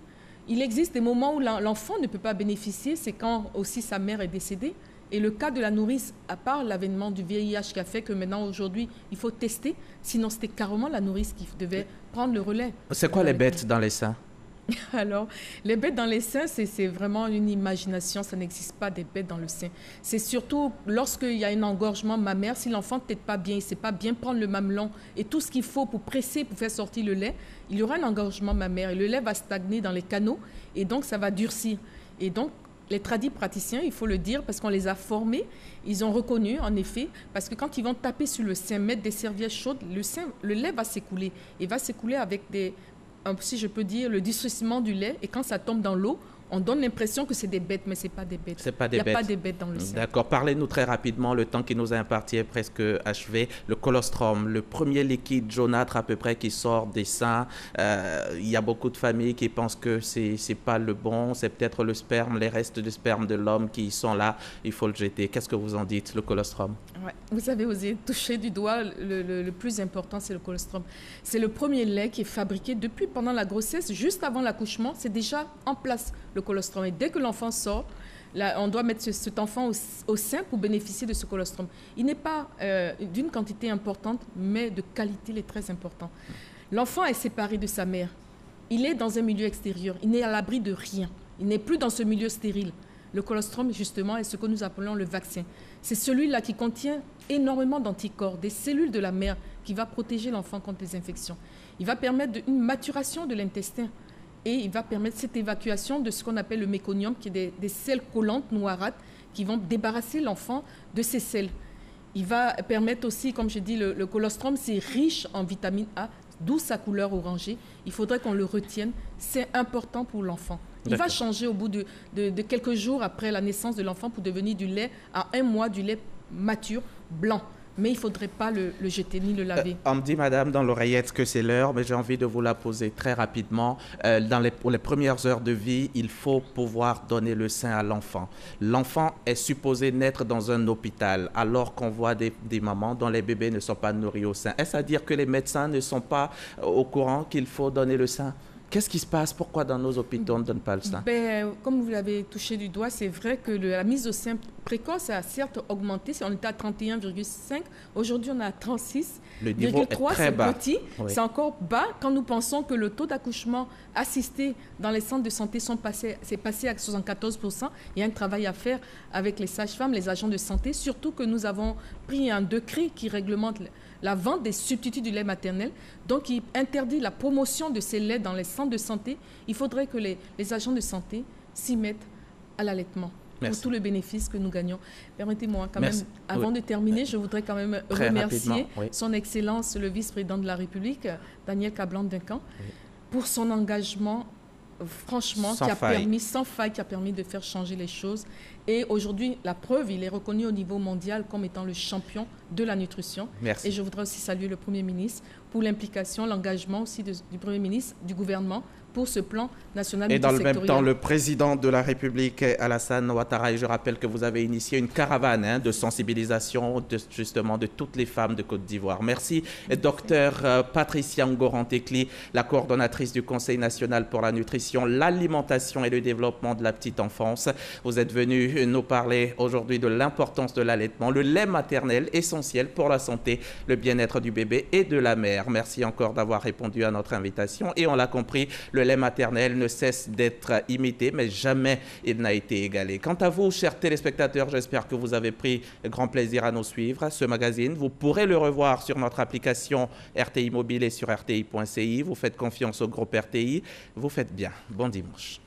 Il existe des moments où l'enfant ne peut pas bénéficier, c'est quand aussi sa mère est décédée. Et le cas de la nourrice, à part l'avènement du VIH qui a fait que maintenant, aujourd'hui, il faut tester. Sinon, c'était carrément la nourrice qui devait prendre le relais. C'est quoi les bêtes dans les seins? Alors, les bêtes dans les seins, c'est vraiment une imagination. Ça n'existe pas des bêtes dans le sein. C'est surtout lorsqu'il y a un engorgement mammaire, si l'enfant ne tète pas bien, il ne sait pas bien prendre le mamelon et tout ce qu'il faut pour presser, pour faire sortir le lait, il y aura un engorgement mammaire et le lait va stagner dans les canaux et donc ça va durcir. Et donc, les tradis praticiens, il faut le dire, parce qu'on les a formés, ils ont reconnu, en effet, parce que quand ils vont taper sur le sein, mettre des serviettes chaudes, le lait va s'écouler. Et va s'écouler avec si je peux dire, le durcissement du lait. Et quand ça tombe dans l'eau, on donne l'impression que c'est des bêtes, mais ce n'est pas des bêtes. Il n'y a pas des bêtes dans le sein. D'accord. Parlez-nous très rapidement, le temps qui nous est imparti est presque achevé. Le colostrum, le premier liquide jaunâtre à peu près qui sort des seins. Il y a beaucoup de familles qui pensent que ce n'est pas le bon, c'est peut-être le sperme, les restes de sperme de l'homme qui sont là. Il faut le jeter. Qu'est-ce que vous en dites, le colostrum? Ouais. Vous avez osé toucher du doigt le plus important, c'est le colostrum. C'est le premier lait qui est fabriqué pendant la grossesse, juste avant l'accouchement. C'est déjà en place, le colostrum. Et dès que l'enfant sort, là, on doit mettre cet enfant au sein pour bénéficier de ce colostrum. Il n'est pas d'une quantité importante, mais de qualité, il est très important. L'enfant est séparé de sa mère. Il est dans un milieu extérieur. Il n'est à l'abri de rien. Il n'est plus dans ce milieu stérile. Le colostrum, justement, est ce que nous appelons le vaccin. C'est celui-là qui contient énormément d'anticorps, des cellules de la mère, qui va protéger l'enfant contre les infections. Il va permettre une maturation de l'intestin. Et il va permettre cette évacuation de ce qu'on appelle le méconium, qui est des selles collantes noirâtres qui vont débarrasser l'enfant de ces selles. Il va permettre aussi, comme je dis, le colostrum, c'est riche en vitamine A, d'où sa couleur orangée. Il faudrait qu'on le retienne. C'est important pour l'enfant. Il va changer au bout de quelques jours après la naissance de l'enfant pour devenir du lait à 1 mois, du lait mature, blanc. Mais il ne faudrait pas le jeter ni le laver. On me dit, madame, dans l'oreillette que c'est l'heure, mais j'ai envie de vous la poser très rapidement. Pour les premières heures de vie, il faut pouvoir donner le sein à l'enfant. L'enfant est supposé naître dans un hôpital, alors qu'on voit des mamans dont les bébés ne sont pas nourris au sein. Est-ce à dire que les médecins ne sont pas au courant qu'il faut donner le sein? Qu'est-ce qui se passe? Pourquoi dans nos hôpitaux on ne donne pas le sein? Comme vous l'avez touché du doigt, c'est vrai que la mise au sein précoce a certes augmenté. On était à 31,5. Aujourd'hui, on est à 36,3. Le niveau est très bas. C'est petit. Oui. C'est encore bas quand nous pensons que le taux d'accouchement assisté dans les centres de santé c'est passé à 74%. Il y a un travail à faire avec les sages-femmes, les agents de santé, surtout que nous avons pris un décret qui réglemente la vente des substituts du lait maternel. Donc, il interdit la promotion de ces laits dans les centres de santé. Il faudrait que les agents de santé s'y mettent à l'allaitement. Pour tout le bénéfice que nous gagnons. Permettez-moi quand même, avant de terminer, je voudrais quand même remercier son Excellence, le vice-président de la République, Daniel Kablan-Duncan, pour son engagement, franchement, sans faille, qui a permis de faire changer les choses. Et aujourd'hui, la preuve, il est reconnu au niveau mondial comme étant le champion de la nutrition. Merci. Et je voudrais aussi saluer le Premier ministre pour l'implication, l'engagement aussi du Premier ministre, du gouvernement, pour ce plan national multisectoriel. Et dans le même temps, le président de la République, Alassane Ouattara, et je rappelle que vous avez initié une caravane de sensibilisation justement de toutes les femmes de Côte d'Ivoire. Merci, docteur Patricia Ngoran-Tekli, la coordonnatrice du Conseil national pour la nutrition, l'alimentation et le développement de la petite enfance. Vous êtes venue nous parler aujourd'hui de l'importance de l'allaitement, le lait maternel essentiel pour la santé, le bien-être du bébé et de la mère. Merci encore d'avoir répondu à notre invitation. Et on l'a compris, le lait maternel ne cesse d'être imité, mais jamais il n'a été égalé. Quant à vous, chers téléspectateurs, j'espère que vous avez pris grand plaisir à nous suivre. Ce magazine, vous pourrez le revoir sur notre application RTI Mobile et sur rti.ci. Vous faites confiance au groupe RTI. Vous faites bien. Bon dimanche.